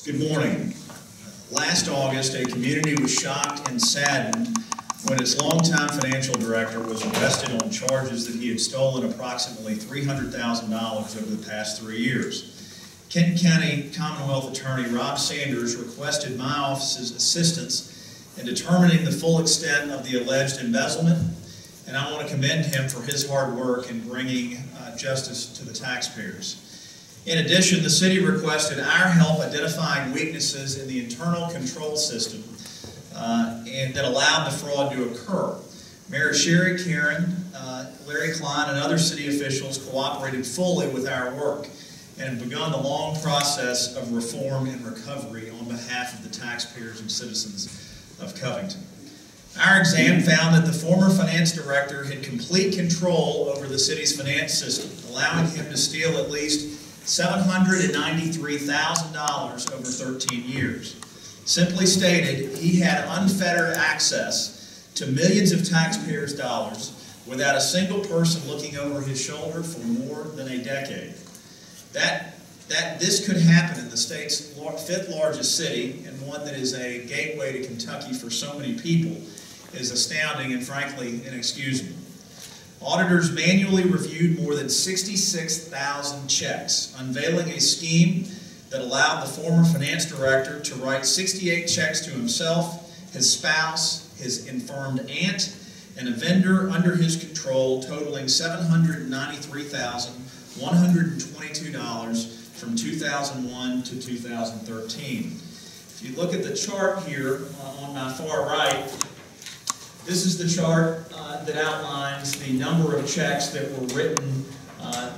Good morning. Last August, a community was shocked and saddened when its longtime financial director was arrested on charges that he had stolen approximately $300,000 over the past 3 years. Kenton County Commonwealth Attorney Rob Sanders requested my office's assistance in determining the full extent of the alleged embezzlement, and I want to commend him for his hard work in bringing justice to the taxpayers. In addition, the city requested our help identifying weaknesses in the internal control system and that allowed the fraud to occur. Mayor Sherry Karen, Larry Klein, and other city officials cooperated fully with our work and have begun the long process of reform and recovery on behalf of the taxpayers and citizens of Covington. Our exam found that the former finance director had complete control over the city's finance system, allowing him to steal at least $793,000 over 13 years. Simply stated, he had unfettered access to millions of taxpayers' dollars without a single person looking over his shoulder for more than a decade. That this could happen in the state's fifth largest city and one that is a gateway to Kentucky for so many people is astounding and frankly inexcusable. Auditors manually reviewed more than 66,000 checks, unveiling a scheme that allowed the former finance director to write 68 checks to himself, his spouse, his infirmed aunt, and a vendor under his control totaling $793,122 from 2001 to 2013. If you look at the chart here on my far right, this is the chart that outlines the number of checks that were written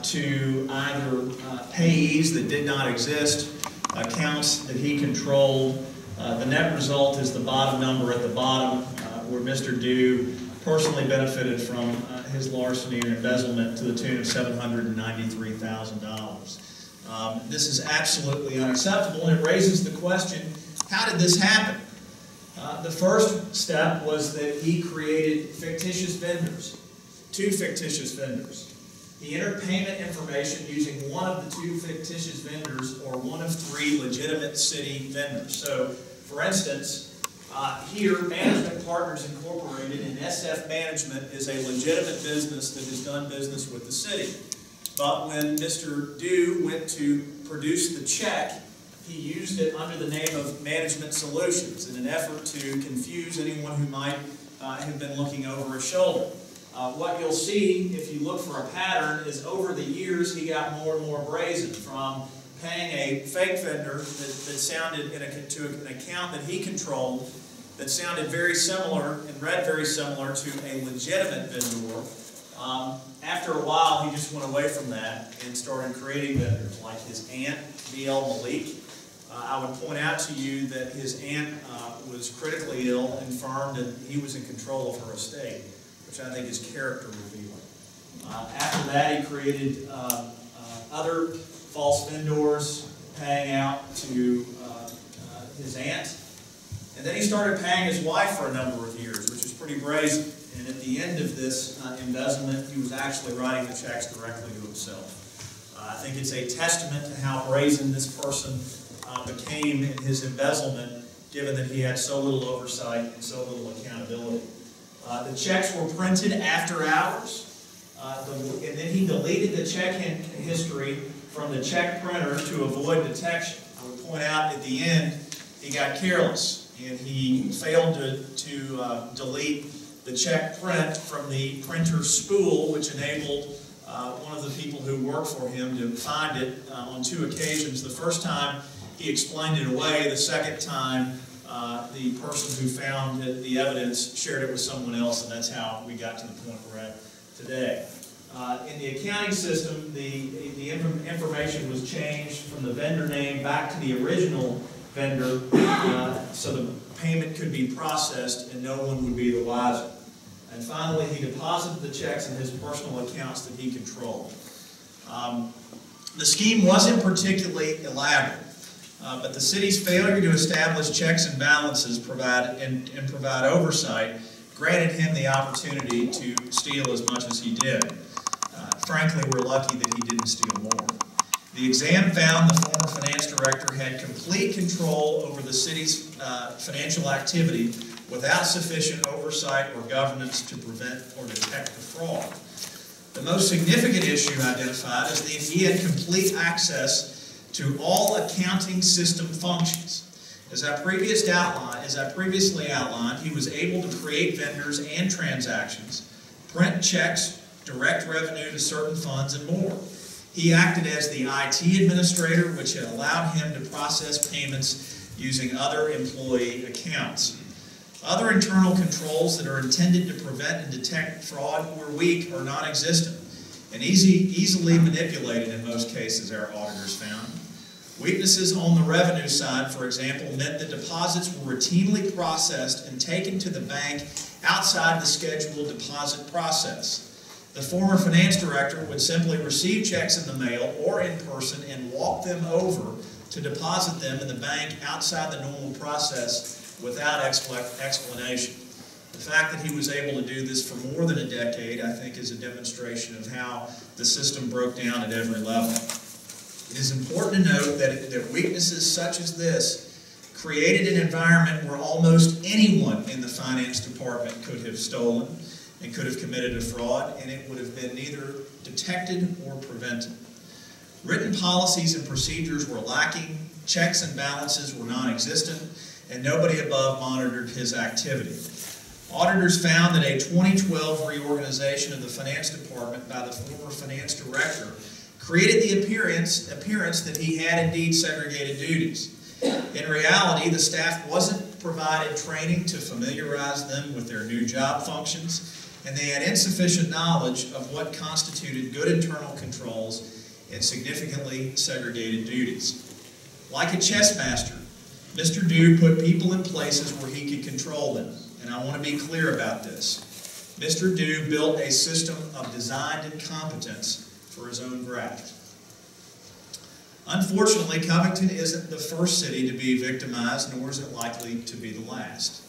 to either payees that did not exist, accounts that he controlled. The net result is the bottom number at the bottom, where Mr. Dew personally benefited from his larceny and embezzlement to the tune of $793,000. This is absolutely unacceptable, and it raises the question, how did this happen? The first step was that he created fictitious vendors, 2 fictitious vendors. He entered payment information using one of the 2 fictitious vendors or one of 3 legitimate city vendors. So, for instance, here, Management Partners Incorporated and SF Management is a legitimate business that has done business with the city. But when Mr. Dew went to produce the check, he used it under the name of Management Solutions in an effort to confuse anyone who might have been looking over his shoulder. What you'll see, if you look for a pattern, is over the years he got more and more brazen, from paying a fake vendor that sounded to an account that he controlled that sounded very similar and read very similar to a legitimate vendor. After a while, he just went away from that and started creating vendors like his aunt, B.L. Malik. I would point out to you that his aunt was critically ill, infirmed, and he was in control of her estate, which I think is character revealing. After that, he created other false vendors paying out to his aunt. And then he started paying his wife for a number of years, which is pretty brazen. And at the end of this embezzlement, he was actually writing the checks directly to himself. I think it's a testament to how brazen this person became in his embezzlement, given that he had so little oversight and so little accountability. The checks were printed after hours, and then he deleted the check history from the check printer to avoid detection. I would point out at the end, he got careless, and he failed to delete the check print from the printer spool, which enabled one of the people who worked for him to find it on 2 occasions. The first time, he explained it away. The second time, the person who found the evidence shared it with someone else, and that's how we got to the point we're at today. In the accounting system, the information was changed from the vendor name back to the original vendor so the payment could be processed and no one would be the wiser. And finally, he deposited the checks in his personal accounts that he controlled. The scheme wasn't particularly elaborate. But the city's failure to establish checks and balances and provide oversight granted him the opportunity to steal as much as he did. Frankly, we're lucky that he didn't steal more. The exam found the former finance director had complete control over the city's financial activity without sufficient oversight or governance to prevent or detect the fraud. The most significant issue identified is that he had complete access to all accounting system functions. As I previously outlined, he was able to create vendors and transactions, print checks, direct revenue to certain funds, and more. He acted as the IT administrator, which had allowed him to process payments using other employee accounts. Other internal controls that are intended to prevent and detect fraud were weak or non-existent and easily manipulated in most cases, our auditors found. Weaknesses on the revenue side, for example, meant that deposits were routinely processed and taken to the bank outside the scheduled deposit process. The former finance director would simply receive checks in the mail or in person and walk them over to deposit them in the bank outside the normal process without explanation. The fact that he was able to do this for more than a decade, I think, is a demonstration of how the system broke down at every level. It is important to note that weaknesses such as this created an environment where almost anyone in the finance department could have stolen and could have committed a fraud, and it would have been neither detected or prevented. Written policies and procedures were lacking, checks and balances were non-existent, and nobody above monitored his activity. Auditors found that a 2012 reorganization of the finance department by the former finance director created the appearance that he had indeed segregated duties. In reality, the staff wasn't provided training to familiarize them with their new job functions, and they had insufficient knowledge of what constituted good internal controls and significantly segregated duties. Like a chess master, Mr. Dew put people in places where he could control them, and I want to be clear about this. Mr. Dew built a system of designed incompetence for his own graft. Unfortunately, Covington isn't the first city to be victimized, nor is it likely to be the last.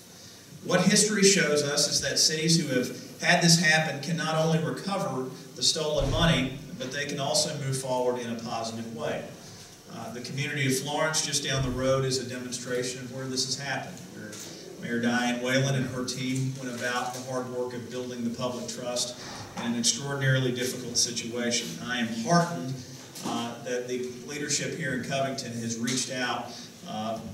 What history shows us is that cities who have had this happen can not only recover the stolen money, but they can also move forward in a positive way. The community of Florence, just down the road, is a demonstration of where this has happened, where Mayor Diane Whalen and her team went about the hard work of building the public trust in an extraordinarily difficult situation. I am heartened that the leadership here in Covington has reached out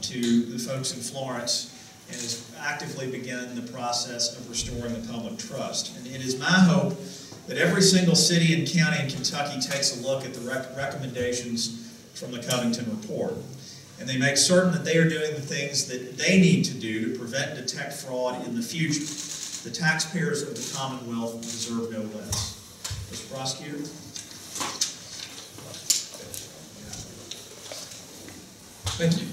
to the folks in Florence and has actively begun the process of restoring the public trust. And it is my hope that every single city and county in Kentucky takes a look at the recommendations from the Covington report, and they make certain that they are doing the things that they need to do to prevent and detect fraud in the future. The taxpayers of the Commonwealth deserve no less. Mr. Prosecutor? Thank you.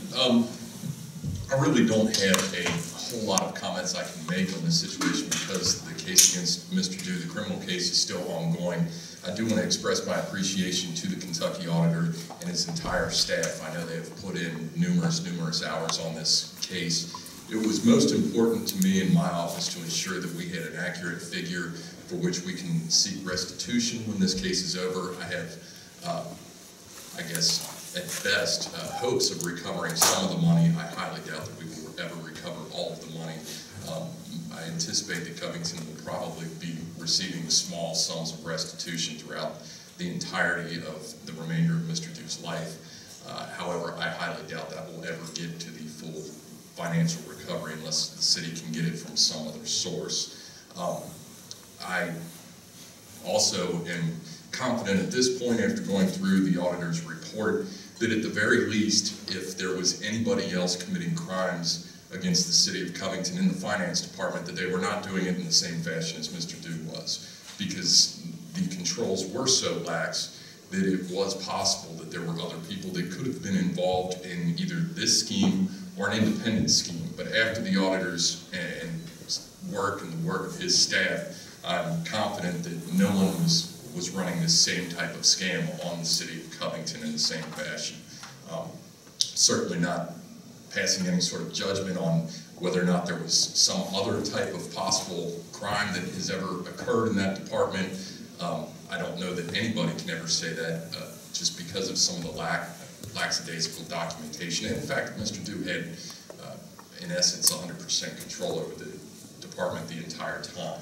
I really don't have a whole lot of comments I can make on this situation because the case against Mr. Dew, the criminal case, is still ongoing. I do want to express my appreciation to the Kentucky Auditor and his entire staff. I know they have put in numerous hours on this case. It was most important to me in my office to ensure that we had an accurate figure for which we can seek restitution when this case is over. I have, I guess, at best, hopes of recovering some of the money. I highly doubt that we will ever recover all of the money. I anticipate that Covington will probably be receiving small sums of restitution throughout the entirety of the remainder of Mr. Dew's life. However, I highly doubt that will ever get to the full financial recovery unless the city can get it from some other source. I also am confident at this point, after going through the auditor's report, that at the very least, if there was anybody else committing crimes against the City of Covington in the finance department, that they were not doing it in the same fashion as Mr. Dew was, because the controls were so lax that it was possible that there were other people that could have been involved in either this scheme or an independent scheme. But after the auditor's work and the work of his staff, I'm confident that no one was running this same type of scam on the City of Covington in the same fashion. Certainly not passing any sort of judgment on whether or not there was some other type of possible crime that has ever occurred in that department. I don't know that anybody can ever say that just because of some of the lackadaisical documentation. And in fact, Mr. Dew had, in essence, 100% control over the department the entire time.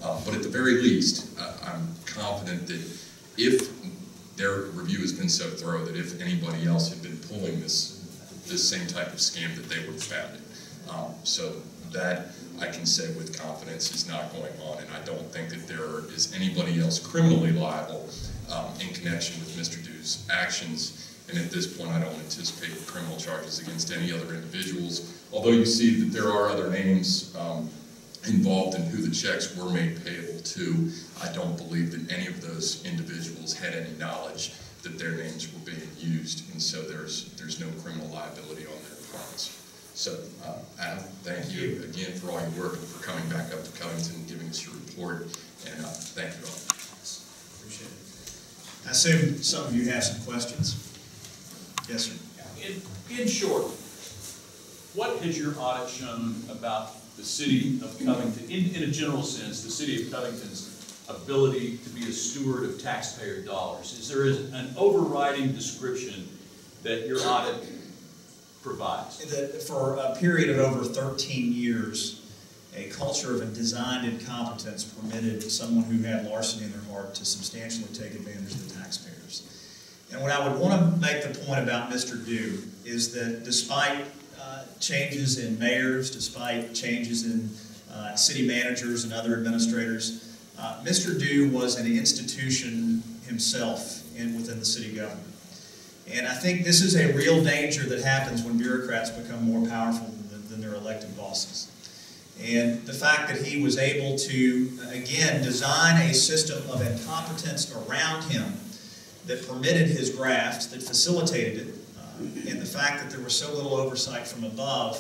But at the very least, I'm confident that if their review has been so thorough that if anybody else had been pulling this same type of scam, that they would have found it. So that I can say with confidence is not going on, and I don't think that there is anybody else criminally liable in connection with Mr. Dew's actions. And at this point, I don't anticipate criminal charges against any other individuals. Although you see that there are other names involved in who the checks were made payable to, I don't believe that any of those individuals had any knowledge that their names were being used, and so there's no criminal liability on their parts. So, Adam, thank you again for all your work and for coming back up to Covington and giving us your report, and thank you all. Appreciate it. I assume some of you have some questions. Yes, sir. In short, what has your audit shown about the City of Covington, in a general sense, the City of Covington's ability to be a steward of taxpayer dollars? Is there an overriding description that your audit provides? That for a period of over 13 years, a culture of designed incompetence permitted someone who had larceny in their heart to substantially take advantage of the taxpayers. And what I would want to make the point about Mr. Dew is that despite changes in mayors, despite changes in city managers and other administrators, Mr. Dew was an institution himself within the city government. And I think this is a real danger that happens when bureaucrats become more powerful than their elected bosses. And the fact that he was able to, again, design a system of incompetence around him that permitted his graft, that facilitated it, and the fact that there was so little oversight from above,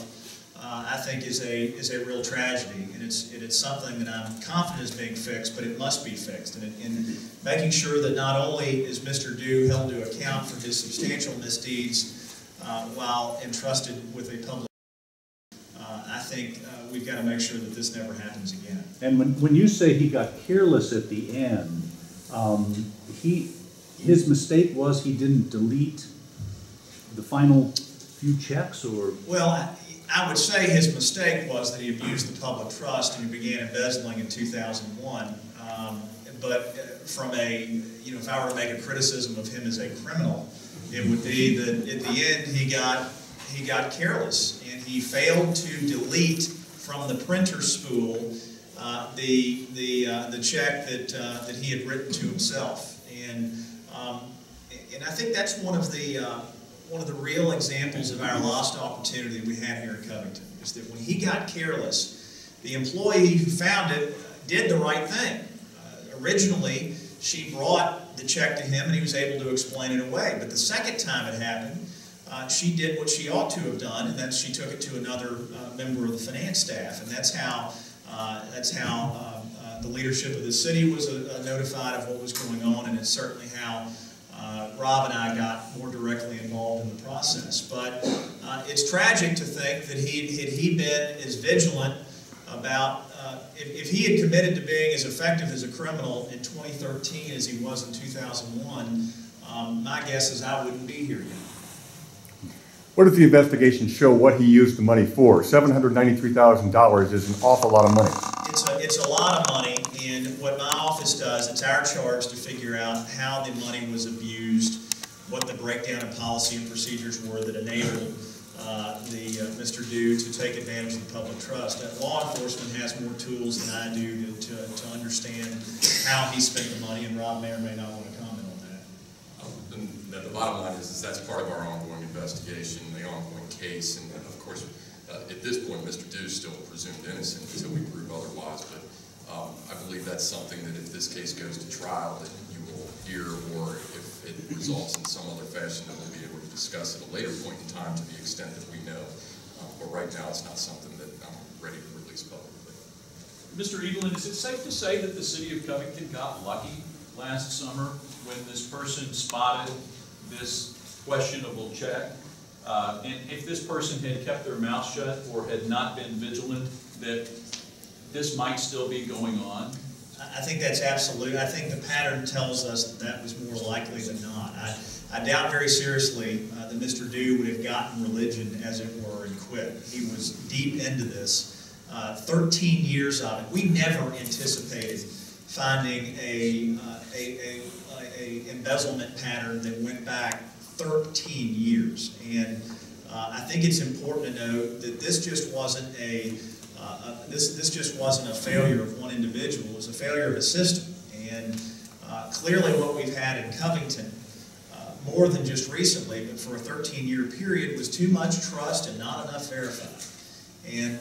I think is a real tragedy. And it's something that I'm confident is being fixed, but it must be fixed. And in making sure that not only is Mr. Dew held to account for his substantial misdeeds while entrusted with a public, I think we've got to make sure that this never happens again. And when you say he got careless at the end, his mistake was he didn't delete the final few checks, or? Well, I would say his mistake was that he abused the public trust and he began embezzling in 2001. But from if I were to make a criticism of him as a criminal, it would be that at the end he got careless and he failed to delete from the printer spool the check that he had written to himself. And I think that's one of the real examples of our lost opportunity we had here in Covington, is that when he got careless, the employee who found it did the right thing. Originally, she brought the check to him and he was able to explain it away. But the second time it happened, she did what she ought to have done, and that's she took it to another member of the finance staff. And that's how the leadership of the city was notified of what was going on, and it's certainly how Rob and I got more directly involved in the process. But it's tragic to think that had he been as vigilant about, if he had committed to being as effective as a criminal in 2013 as he was in 2001, my guess is I wouldn't be here yet. What does the investigation show what he used the money for? $793,000 is an awful lot of money. It's a lot of money, and what my office does, it's our charge to figure out how the money was abused, what the breakdown of policy and procedures were that enabled Mr. Dew to take advantage of the public trust. Law enforcement has more tools than I do to understand how he spent the money, and Rob may or may not want to comment on that. The bottom line is that's part of our ongoing investigation, the ongoing case, and of course, at this point, Mr. Dew is still presumed innocent until we prove otherwise. But I believe that's something that if this case goes to trial, that you will hear, or if it results in some other fashion, that we'll be able to discuss at a later point in time to the extent that we know. But right now, it's not something that I'm ready to release publicly. Mr. Edelen, is it safe to say that the City of Covington got lucky last summer when this person spotted this questionable check? And if this person had kept their mouth shut or had not been vigilant, that this might still be going on? I think that's absolute. I think the pattern tells us that that was more likely than not. I doubt very seriously that Mr. Dew would have gotten religion, as it were, and quit. He was deep into this, 13 years of it. We never anticipated finding a embezzlement pattern that went back 13 years. And I think it's important to note that this just wasn't this just wasn't a failure of one individual. It was a failure of a system. And clearly what we've had in Covington, more than just recently, but for a 13-year period, was too much trust and not enough verified. And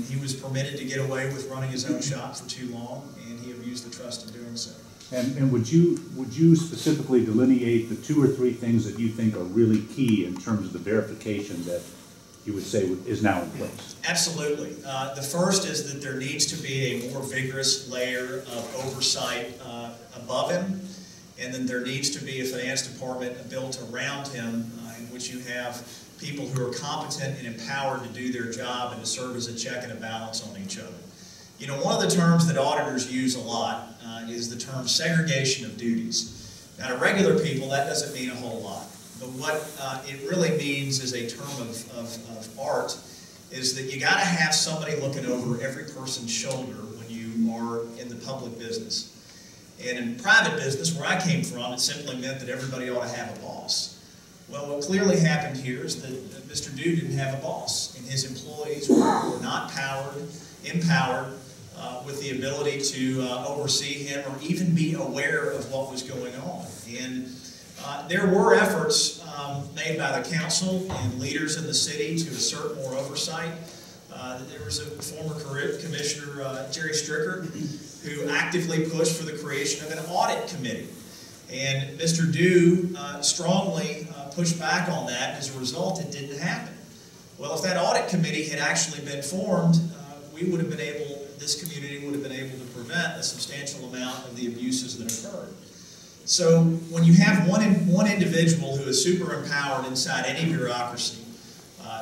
he was permitted to get away with running his own shop for too long, and he abused the trust in doing so. And would you specifically delineate the 2 or 3 things that you think are really key in terms of the verification that you would say is now in place? Absolutely. The first is that there needs to be a more vigorous layer of oversight above him, and then there needs to be a finance department built around him in which you have people who are competent and empowered to do their job and to serve as a check and a balance on each other. You know, one of the terms that auditors use a lot is the term segregation of duties. Now, to regular people, that doesn't mean a whole lot. But what it really means is a term of art, is that you got to have somebody looking over every person's shoulder when you are in the public business. And in private business, where I came from, it simply meant that everybody ought to have a boss. Well, what clearly happened here is that Mr. Dew didn't have a boss, and his employees were not empowered with the ability to oversee him or even be aware of what was going on. And there were efforts made by the council and leaders in the city to assert more oversight. There was a former commissioner, Jerry Stricker, who actively pushed for the creation of an audit committee. And Mr. Dew strongly pushed back on that. As a result, it didn't happen. Well, if that audit committee had actually been formed, we would have been able, this community would have been able to prevent a substantial amount of the abuses that occurred. So when you have one individual who is super empowered inside any bureaucracy,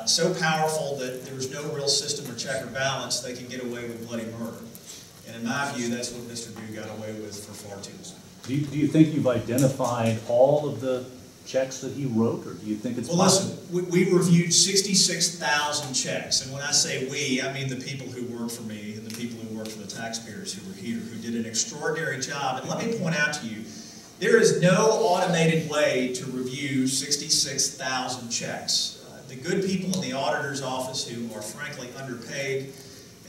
so powerful that there was no real system or check or balance, they can get away with bloody murder. And in my view, that's what Mr. Dew got away with for far too long. Do you think you've identified all of the checks that he wrote, or do you think it's possible? Listen, we reviewed 66,000 checks, and when I say we, I mean the people who work for me and the people who work for the taxpayers who were here, who did an extraordinary job. And let me point out to you, there is no automated way to review 66,000 checks. The good people in the auditor's office who are frankly underpaid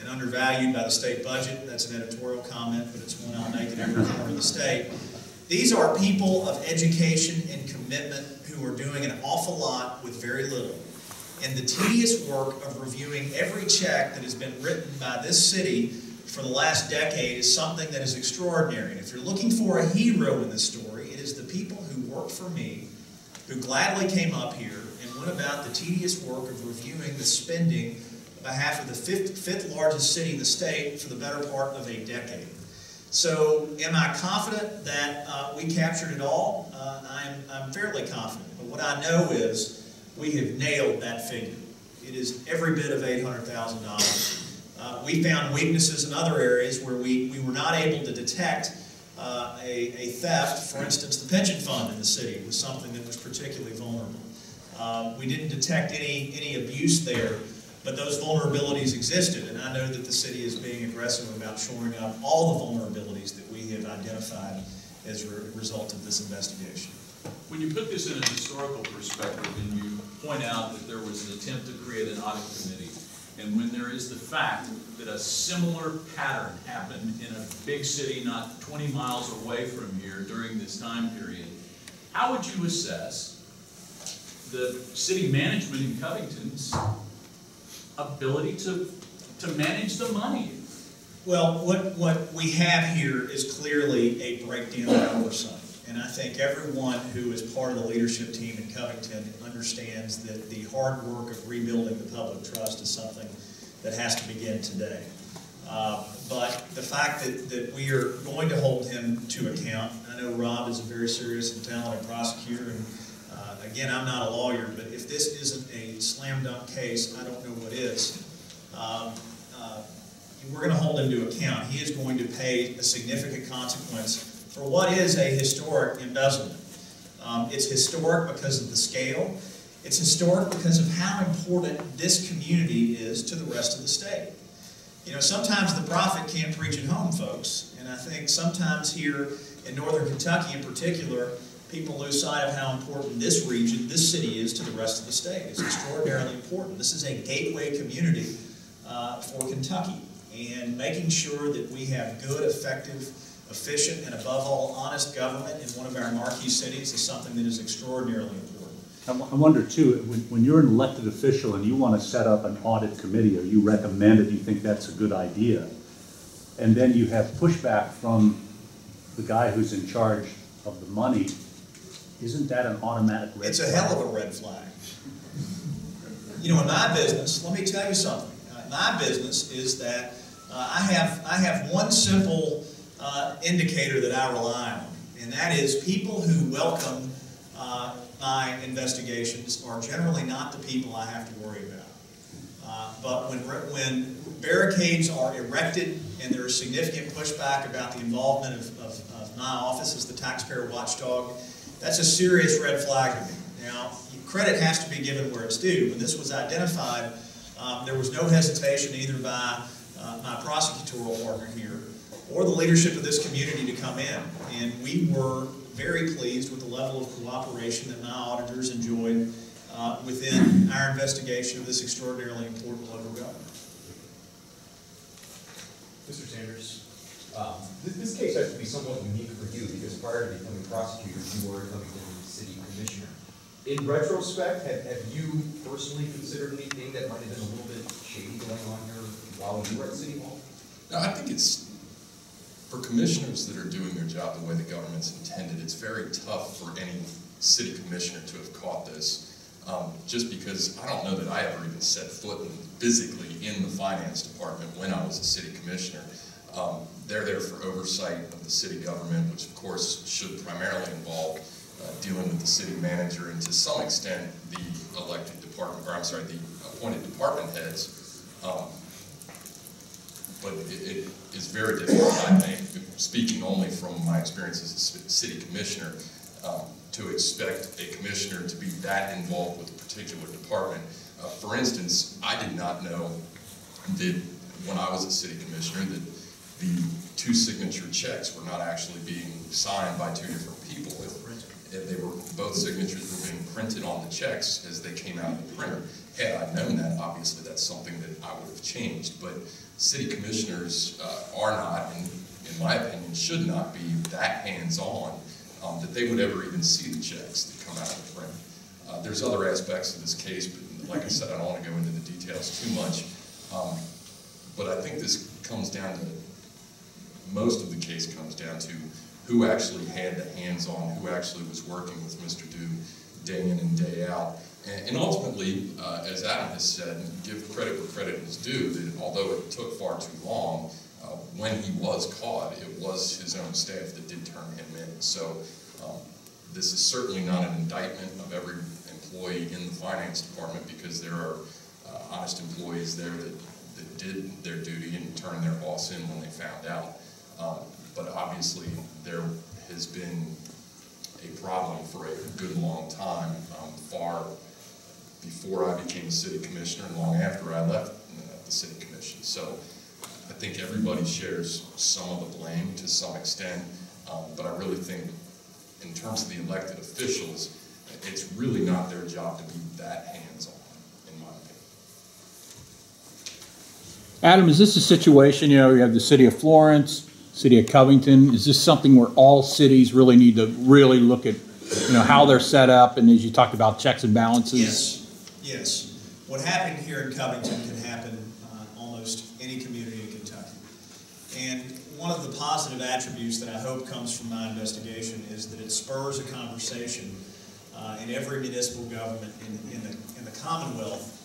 and undervalued by the state budget, that's an editorial comment, but it's one I'll make in every corner of the state. These are people of education and commitment who are doing an awful lot with very little. And the tedious work of reviewing every check that has been written by this city for the last decade is something that is extraordinary. And if you're looking for a hero in this story, it is the people who worked for me, who gladly came up here and went about the tedious work of reviewing the spending on behalf of the fifth largest city in the state for the better part of a decade. So am I confident that we captured it all? I'm fairly confident. But what I know is we have nailed that figure. It is every bit of $800,000. We found weaknesses in other areas where we were not able to detect a theft. For instance, the pension fund in the city was something that was particularly vulnerable. We didn't detect any abuse there, but those vulnerabilities existed, and I know that the city is being aggressive about shoring up all the vulnerabilities that we have identified as a result of this investigation. When you put this in a historical perspective and you point out that there was an attempt to create an audit committee, and when there is the fact that a similar pattern happened in a big city not 20 miles away from here during this time period, how would you assess the city management in Covington's ability to manage the money? Well, what we have here is clearly a breakdown of oversight. And I think everyone who is part of the leadership team in Covington understands that the hard work of rebuilding the public trust is something that has to begin today. But the fact that we are going to hold him to account, I know Rob is a very serious and talented prosecutor, and again, I'm not a lawyer, but if this isn't a slam dunk case, I don't know what is. we're going to hold him to account. He is going to pay a significant consequence for what is a historic embezzlement. It's historic because of the scale. It's historic because of how important this community is to the rest of the state. You know, sometimes the prophet can't preach at home, folks, and I think sometimes here in northern Kentucky in particular, people lose sight of how important this region, this city is to the rest of the state. It's extraordinarily important. This is a gateway community for Kentucky, and making sure that we have good, effective, efficient, and above all, honest government in one of our marquee cities is something that is extraordinarily important. I wonder too, when you're an elected official and you want to set up an audit committee, or you recommend it, you think that's a good idea, and then you have pushback from the guy who's in charge of the money, isn't that an automatic red flag? It's a hell of a red flag. You know, in my business, let me tell you something. My business is that I have one simple indicator that I rely on, and that is people who welcome my investigations are generally not the people I have to worry about. But when barricades are erected and there is significant pushback about the involvement of my office as the taxpayer watchdog, that's a serious red flag to me. Now, credit has to be given where it's due. When this was identified, there was no hesitation either by my prosecutorial partner here or the leadership of this community to come in. And we were very pleased with the level of cooperation that my auditors enjoyed within our investigation of this extraordinarily important local government. Mr. Sanders, this case has to be somewhat unique for you because prior to becoming prosecutor, you were a Covington City Commissioner. In retrospect, have you personally considered anything that might have been a little bit shady going on here while you were at City Hall? No, I think it's, for commissioners that are doing their job the way the government's intended, it's very tough for any city commissioner to have caught this. Just because I don't know that I ever even set foot physically in the finance department when I was a city commissioner. They're there for oversight of the city government, which of course should primarily involve dealing with the city manager and to some extent the elected department, or I'm sorry, the appointed department heads. But it is very difficult, I think, speaking only from my experience as a city commissioner, to expect a commissioner to be that involved with a particular department. For instance, I did not know that when I was a city commissioner that the two signature checks were not actually being signed by two different people. They were, both signatures were being printed on the checks as they came out of the printer. Had I known that, obviously that's something that I would have changed, but city commissioners are not, and in my opinion, should not be that hands-on that they would ever even see the checks that come out of the print. There's other aspects of this case, but like I said, I don't want to go into the details too much. But I think this comes down to, most of the case comes down to who actually had the hands-on, who actually was working with Mr. Dew day in and day out. And ultimately, as Adam has said, and give credit where credit is due, that although it took far too long, when he was caught, it was his own staff that did turn him in. So this is certainly not an indictment of every employee in the finance department, because there are honest employees there that did their duty and turned their boss in when they found out. But obviously, there has been a problem for a good long time, far before I became a city commissioner and long after I left the city commission. So I think everybody shares some of the blame to some extent, but I really think in terms of the elected officials, it's really not their job to be that hands-on, in my opinion. Adam, is this a situation, you know, you have the city of Florence, city of Covington, is this something where all cities really need to really look at, you know, how they're set up, and as you talked about checks and balances? Yes, yes. What happened here in Covington can happen almost any community in Kentucky. And one of the positive attributes that I hope comes from my investigation is that it spurs a conversation in every municipal government in the Commonwealth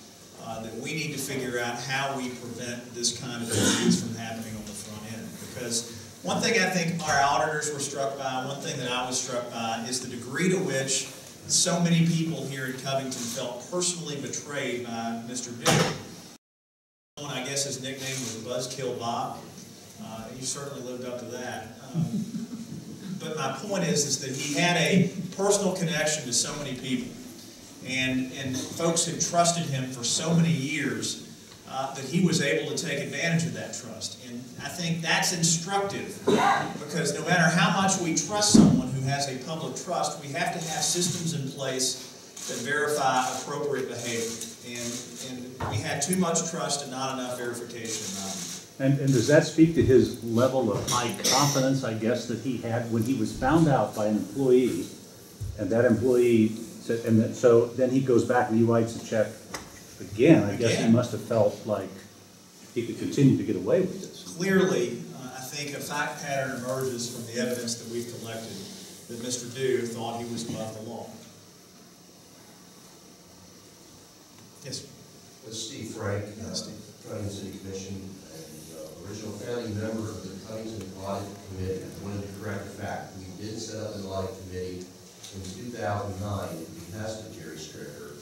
that we need to figure out how we prevent this kind of abuse from happening on the front end. Because one thing I think our auditors were struck by, one thing that I was struck by, is the degree to which so many people here in Covington felt personally betrayed by Mr. Dew. And I guess guess his nickname was Buzzkill Bob. He certainly lived up to that. But my point is that he had a personal connection to so many people, and folks had trusted him for so many years that he was able to take advantage of that trust. And I think that's instructive, because no matter how much we trust someone who has a public trust, we have to have systems in place that verify appropriate behavior. And we had too much trust and not enough verification. And does that speak to his level of high confidence, I guess, that he had when he was found out by an employee, and that employee said, and then, so then he goes back and he writes a check again? I guess he must have felt like he could continue to get away with this. Clearly, I think a fact pattern emerges from the evidence that we've collected that Mr. Dew thought he was above the law. Yes, sir. Steve Frank, Steve. Covington City Commission, and original founding member of the Covington Audit Committee. I wanted to correct a fact. We did set up an audit committee in 2009 at the behest of Jerry Stricker,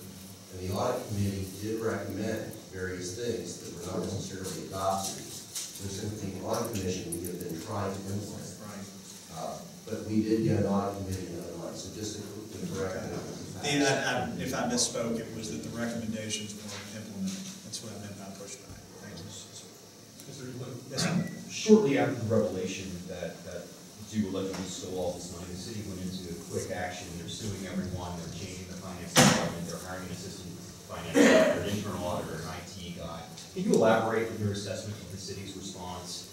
and the audit committee did recommend various things that were not necessarily adopted. So simply the audit commission we have been trying to implement. Right. But we did get an audit committee in another month, so just to correct that. If I misspoke, it was that the recommendations weren't implemented. That's what I meant by pushback. Thank you. Yes, sir. Shortly after the revelation that Dew allegedly stole all this money, the city went into quick action. They're suing everyone. They're changing the finance department. They're hiring an assistant finance director, an internal auditor, an IT guy. Can you elaborate on your assessment of the city's response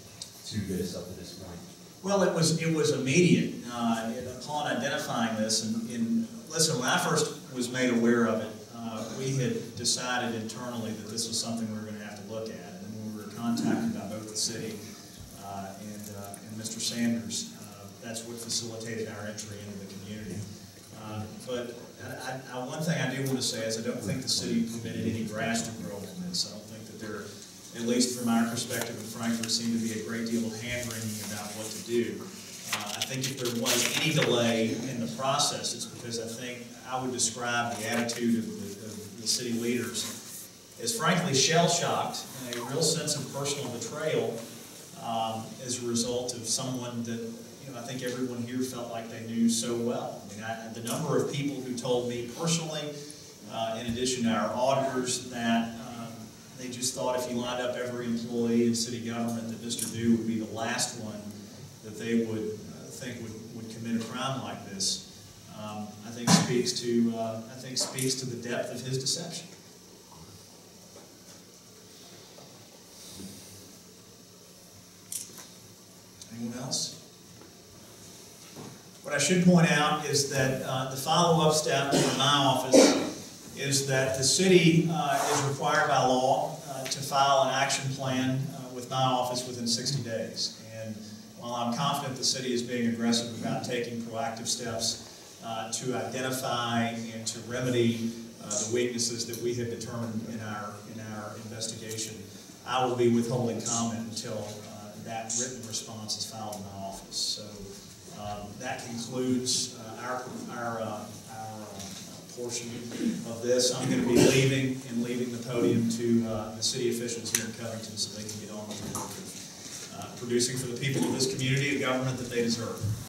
to get us up to this point? Well, it was immediate upon identifying this. And listen, when I first was made aware of it, we had decided internally that this was something we were going to have to look at. And when we were contacted by both the city and Mr. Sanders, that's what facilitated our entry into the community. But one thing I do want to say is I don't think the city committed any grass to grow on this. I don't think that there, at least from our perspective in Frankfurt, seemed to be a great deal of hand-wringing about what to do. I think if there was any delay in the process, it's because I think I would describe the attitude of the city leaders as frankly shell-shocked and a real sense of personal betrayal as a result of someone that I think everyone here felt like they knew so well. I mean, the number of people who told me personally, in addition to our auditors, that they just thought if you lined up every employee in city government that Mr. Dew would be the last one that they would think would commit a crime like this. I think speaks to the depth of his deception. Anyone else? What I should point out is that the follow-up step for my office is that the city is required by law to file an action plan with my office within 60 days. And while I'm confident the city is being aggressive about taking proactive steps to identify and to remedy the weaknesses that we have determined in our investigation, I will be withholding comment until that written response is filed in my office. So that concludes our portion of this. I'm going to be leaving the podium to the city officials here in Covington so they can get on with the work of producing for the people of this community a government that they deserve.